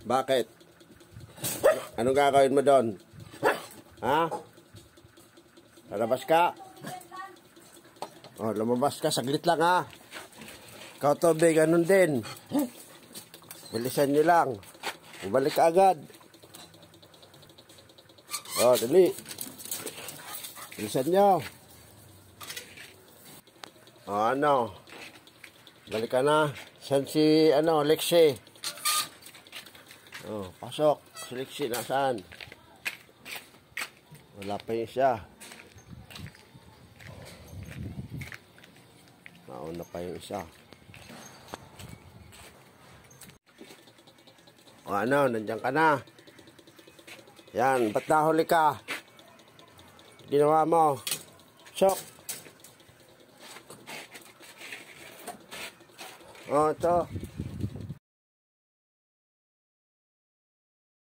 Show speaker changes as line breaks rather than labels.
Bakit? Anong gagawin mo doon? Ha? Lalabas ka? Oh, lumabas ka. Saglit lang, ha? Ikaw, Toby, ganun din. Bilisan nyo lang. Bumalik ka agad. Oh, dali. Bilisan nyo. Oh, ano? Balik ka na. Saan si, Lexie? Oh, pasok. Si Lexie, nasaan? Wala pa yun siya. Nauna pa yung isa. O nandiyan ka na. Yan, ba't nahuli ka? Ginawa mo. Sok. O, ito.